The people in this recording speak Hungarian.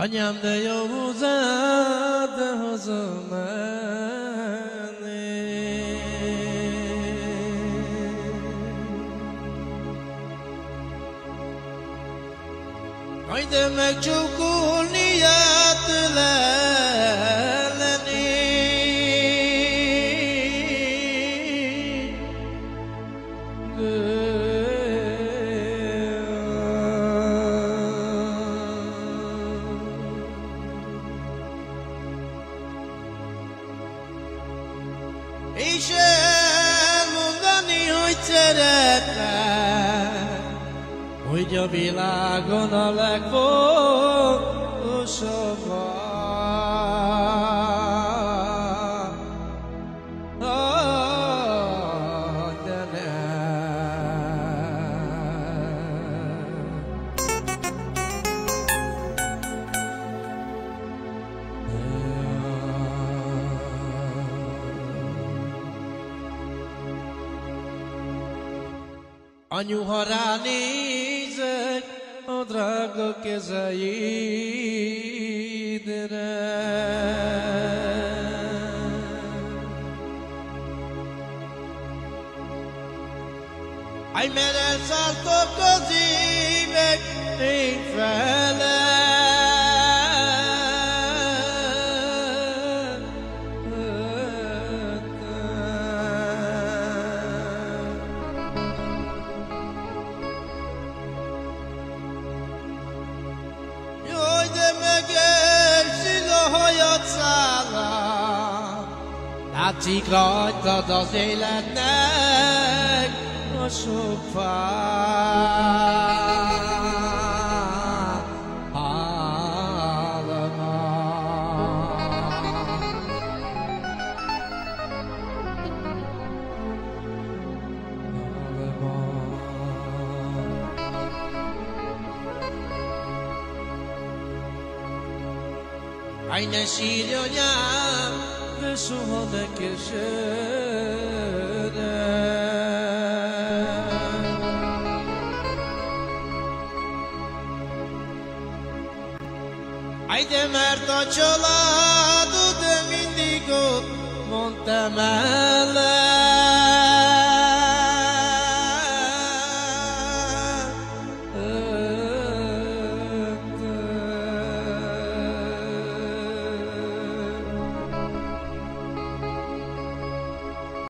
Anyám, de jó hozzád, de hazamennék. Aj, de megcsókolniát lenni. És elmondani, hogy szeretlek, hogy a világon a legfontosabb de Anyu, ha ránézek a drága kezeidre, aj, mert elszálltak az évek én felem. Látszik rajtad az életnek a sok Aj, ne sírj, anyám, de soha ne keserem. Aj, de mert a családod mindig ott mondta mellett.